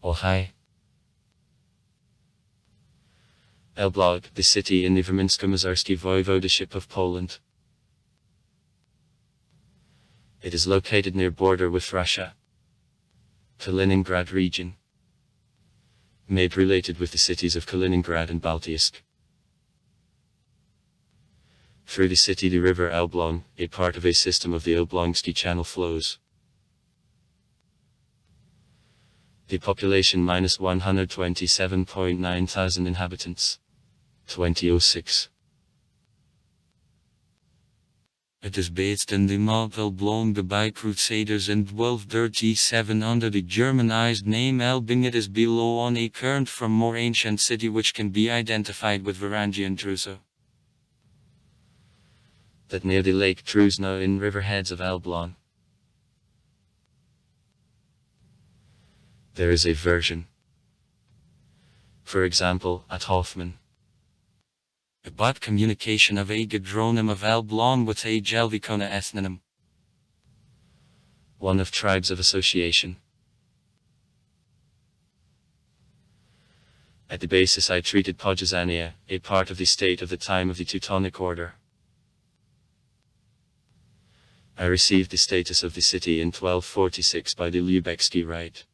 Ohio. Elblag, the city in the Warmińsko-Mazurskie Voivodeship of Poland. It is located near border with Russia. Kaliningrad region. Made related with the cities of Kaliningrad and Baltiysk. Through the city the river Elblag, a part of a system of the Elblągskie Channel flows. The population -127.9 thousand inhabitants. 2006. It is based in the Mount Elbląg by Crusaders in 1237 under the Germanized name Elbing. It is below on a current from more ancient city which can be identified with Varangian Druso. That near the lake Trusno in riverheads of Elblag. There is a version. For example, at Hoffman. About communication of a gadronym of Elblag with a Jelvikona ethnonym. One of tribes of association. At the basis I treated Podjazania, a part of the state of the time of the Teutonic Order. I received the status of the city in 1246 by the Lubecki Rite.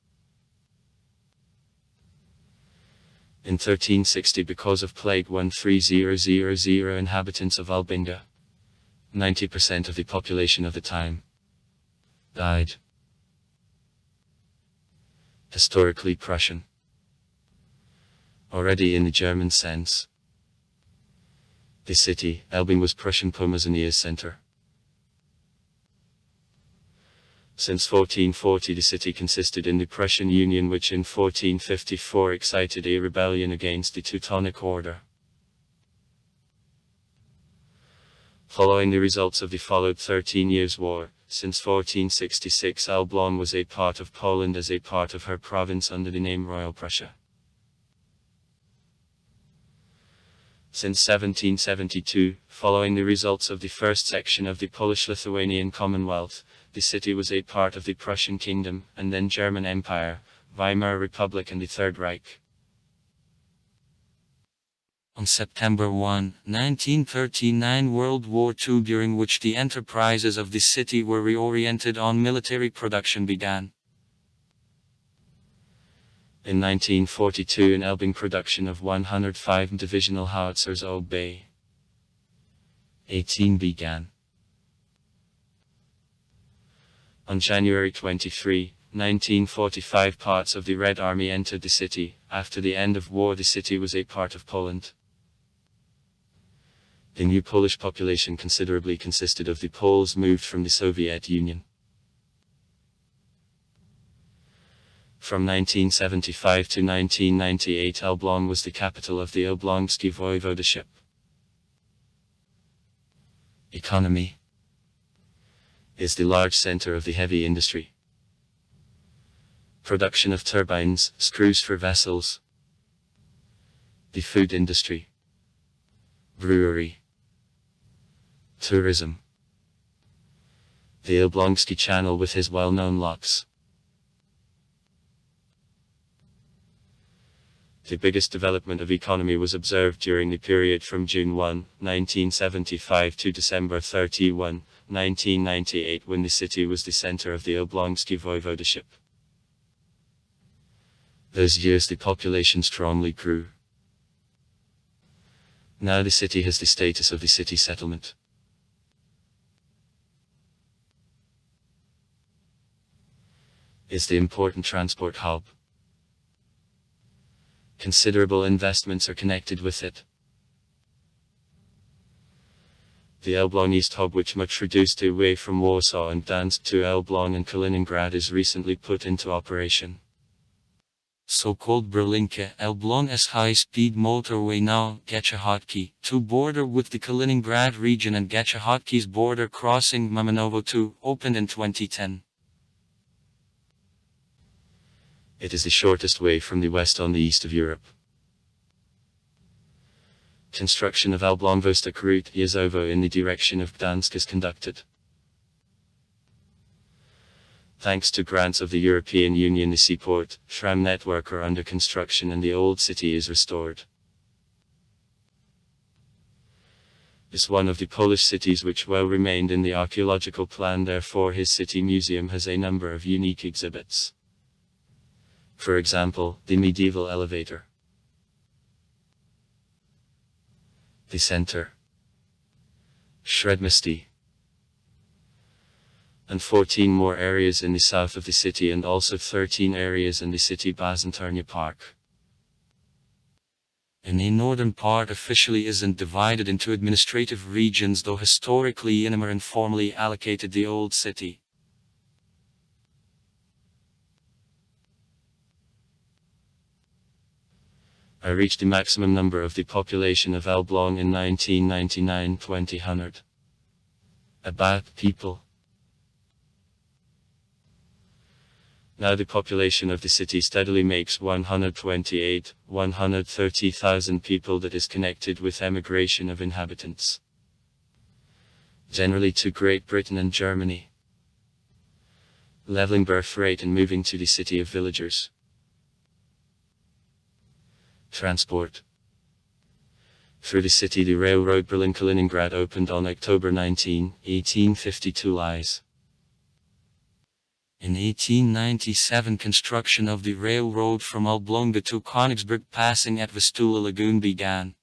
In 1360 because of plague 13000 inhabitants of Albinga. 90% of the population of the time died. Historically Prussian. Already in the German sense. The city, Elbing, was Prussian Pomazania's center. Since 1440 the city consisted in the Prussian Union, which in 1454 excited a rebellion against the Teutonic Order. Following the results of the followed 13 Years' War, since 1466 Elblag was a part of Poland as a part of her province under the name Royal Prussia. Since 1772, following the results of the first section of the Polish-Lithuanian Commonwealth, the city was a part of the Prussian Kingdom, and then German Empire, Weimar Republic and the Third Reich. On September 1, 1939 World War II, during which the enterprises of the city were reoriented on military production, began. In 1942 in Elbing production of 105 divisional howitzers OB 18 began. On January 23, 1945 parts of the Red Army entered the city. After the end of war the city was a part of Poland. The new Polish population considerably consisted of the Poles moved from the Soviet Union. From 1975 to 1998 Elblag was the capital of the Elblągskie Voivodeship. Economy is the large center of the heavy industry. Production of turbines, screws for vessels. The food industry. Brewery. Tourism. The Elblągskie Channel with his well-known locks. The biggest development of economy was observed during the period from June 1, 1975 to December 31, 1998, when the city was the center of the Elblągskie Voivodeship. Those years the population strongly grew. Now the city has the status of the city settlement. Is the important transport hub. Considerable investments are connected with it. The Elblag East hub, which much reduced away from Warsaw and Gdansk to Elblag and Kaliningrad, is recently put into operation. So-called Berlinke Elbląg's high-speed motorway now Gęsiechotki, to border with the Kaliningrad region, and Gęsiechotki's border crossing Mamanowo 2, opened in 2010. It is the shortest way from the west on the east of Europe. Construction of Elbląg-Vostok route Jezovo in the direction of Gdansk is conducted. Thanks to grants of the European Union, the seaport, tram network are under construction and the old city is restored. Is one of the Polish cities which well remained in the archaeological plan, therefore his city museum has a number of unique exhibits. For example, the medieval elevator, the center, Średmieście, and 14 more areas in the south of the city and also 13 areas in the city Bazenturnia Park. And the northern part officially isn't divided into administrative regions, though historically Inema informally allocated the old city. I reached the maximum number of the population of Elblag in 1999, 2000. About people. Now the population of the city steadily makes 130,000 people, that is connected with emigration of inhabitants, generally to Great Britain and Germany, leveling birth rate and moving to the city of villagers. Transport. Through the city the railroad Berlin-Kaliningrad opened on October 19, 1852 lies. In 1897 construction of the railroad from Elblag to Königsberg passing at Vistula Lagoon began.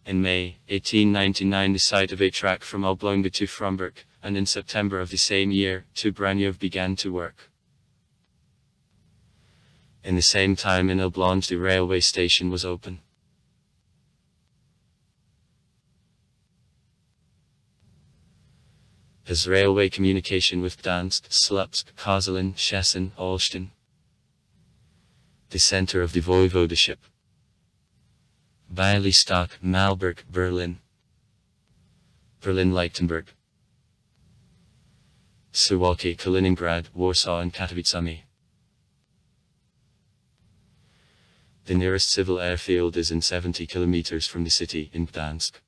In May 1899 the site of a track from Elblag to Fromberg, and in September of the same year, to Branjov began to work. In the same time in Elblag the railway station was open. As railway communication with Gdansk, Słupsk, Koszalin, Szczecin, Olsztyn. The center of the voivodeship. Bialystok, Malbork, Berlin. Berlin-Lichtenberg. Suwałki, Kaliningrad, Warsaw and Katowice. The nearest civil airfield is in 70 kilometers from the city, in Gdansk.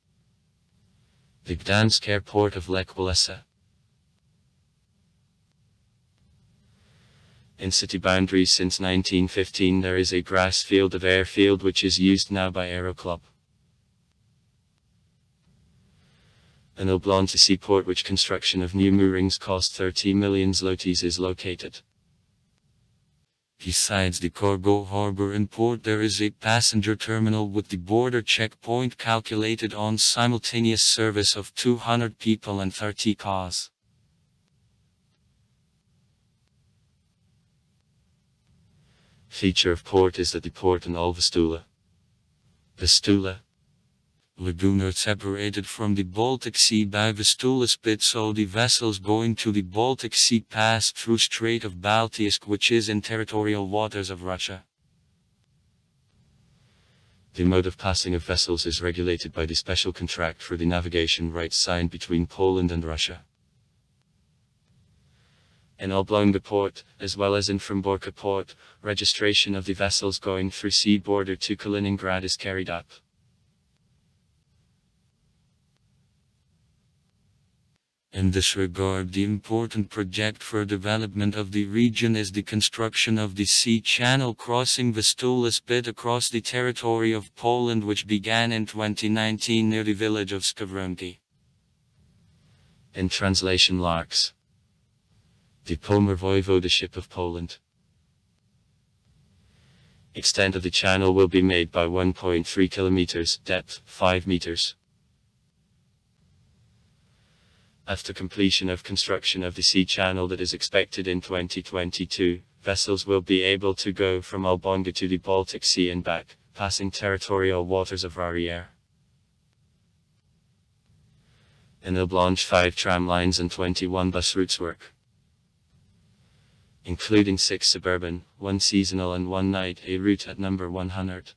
The Gdansk airport of Lech Walesa. In city boundaries since 1915 there is a grass field of airfield which is used now by Aero Club. In Elblag the seaport, which construction of new moorings cost 30 million zlotys, is located. Besides the cargo harbor and port there is a passenger terminal with the border checkpoint calculated on simultaneous service of 200 people and 30 cars. Feature of port is that the port in Vistula Lagoon are separated from the Baltic Sea by Vistula Spit, so the vessels going to the Baltic Sea pass through Strait of Baltiisk, which is in territorial waters of Russia. The mode of passing of vessels is regulated by the special contract for the navigation rights signed between Poland and Russia. In Elblag port, as well as in Fromborka port, registration of the vessels going through sea border to Kaliningrad is carried out. In this regard, the important project for development of the region is the construction of the sea channel crossing Vistula Spit across the territory of Poland, which began in 2019 near the village of Skowronki. In translation, Larks. The Pomer Voivodeship of Poland. Extent of the channel will be made by 1.3 kilometers, depth 5 meters. After completion of construction of the sea channel that is expected in 2022, vessels will be able to go from Elblag to the Baltic Sea and back, passing territorial waters of Rarier. In Elblag 5 tram lines and 21 bus routes work, including 6 suburban, 1 seasonal and 1 night, a route at number 100.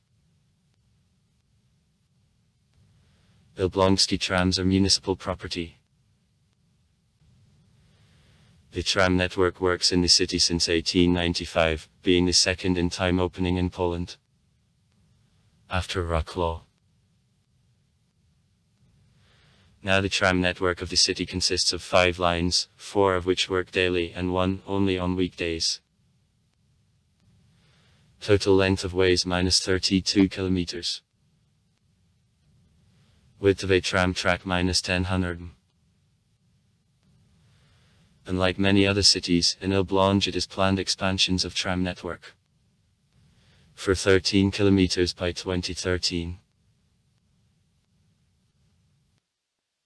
Elblągskie trams are municipal property. The tram network works in the city since 1895, being the second in time opening in Poland, after Wrocław. Now the tram network of the city consists of 5 lines, 4 of which work daily and 1 only on weekdays. Total length of ways -32 kilometers. Width of a tram track -1000. Unlike many other cities, in Elblang it is planned expansions of tram network for 13 kilometers by 2013.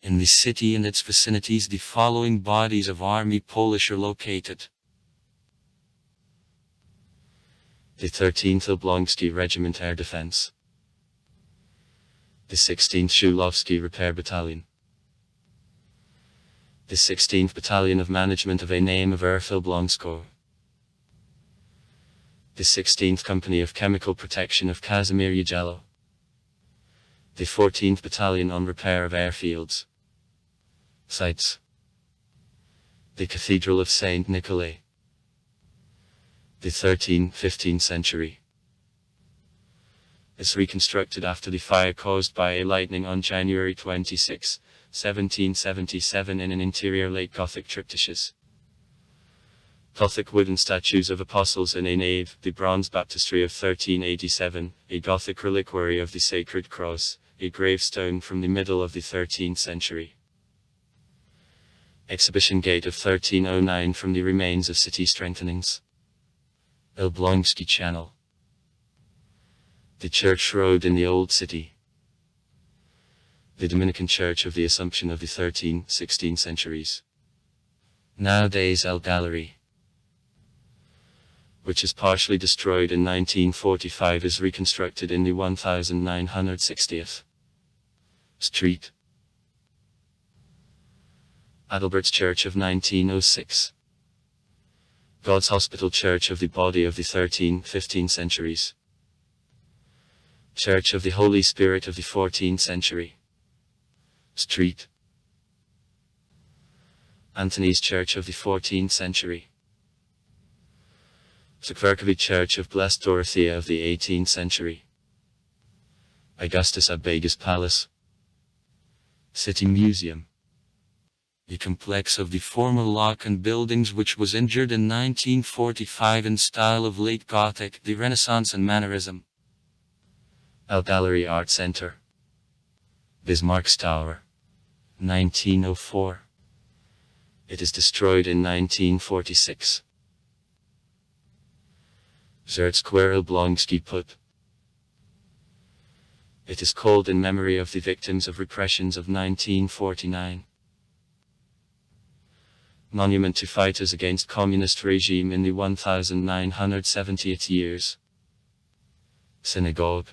In the city and its vicinities the following bodies of Army Polish are located. The 13th Elblągskie Regiment Air Defense. The 16th Szulowski Repair Battalion. The 16th Battalion of Management of a Name of Earth Elblągsko. The 16th Company of Chemical Protection of Kazimierz Jagiello. The 14th Battalion on Repair of Airfields. Sites. The Cathedral of Saint Nicolai. The 13th-15th century. Is reconstructed after the fire caused by a lightning on January 26, 1777 in an interior late Gothic triptychs. Gothic wooden statues of apostles in a nave, the bronze baptistry of 1387, a Gothic reliquary of the Sacred Cross, a gravestone from the middle of the 13th century. Exhibition gate of 1309 from the remains of city strengthenings. Elblągski Channel. The Church Road in the Old City. The Dominican Church of the Assumption of the 13th, 16th centuries. Nowadays El Gallery, which is partially destroyed in 1945, is reconstructed in the 1960th Street. Adalbert's Church of 1906. God's Hospital Church of the Body of the 13th, 15th centuries. Church of the Holy Spirit of the 14th century. Street. Anthony's Church of the 14th century. Zakwerkowy Church of Blessed Dorothea of the 18th century. Augustus Abbegas Palace. City Museum. The complex of the former lock and buildings which was injured in 1945 in style of late Gothic, the Renaissance and Mannerism. El Gallery Art Center. Bismarck's Tower. 1904. It is destroyed in 1946. Zert Square Elblągski Put. It is called in memory of the victims of repressions of 1949. Monument to fighters against communist regime in the 1970th years. Synagogue.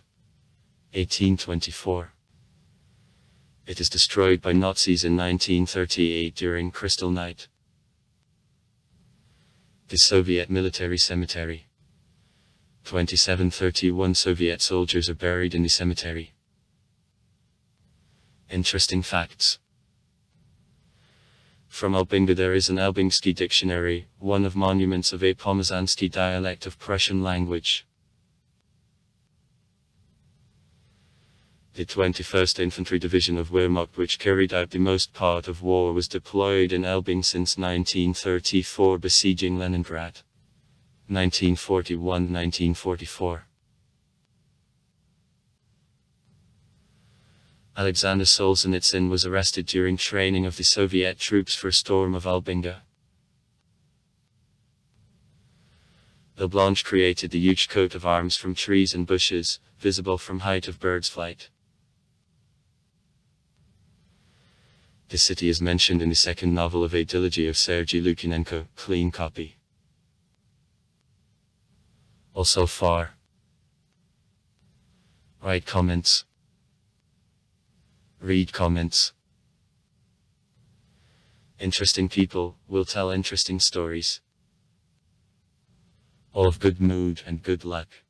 1824. It is destroyed by Nazis in 1938 during Crystal Night. The Soviet Military Cemetery. 2731 Soviet soldiers are buried in the cemetery. Interesting facts. From Elbinga there is an Elbingski dictionary, one of monuments of a Pomerzansky dialect of Prussian language. The 21st Infantry Division of Wehrmacht, which carried out the most part of war, was deployed in Elbing since 1934, besieging Leningrad. 1941-1944. Alexander Solzhenitsyn was arrested during training of the Soviet troops for a storm of Elbinga. Elbląg created the huge coat of arms from trees and bushes, visible from height of bird's flight. The city is mentioned in the second novel of a trilogy of Sergei Lukyanenko, clean copy. Also far. Write comments. Read comments. Interesting people will tell interesting stories. All of good mood and good luck.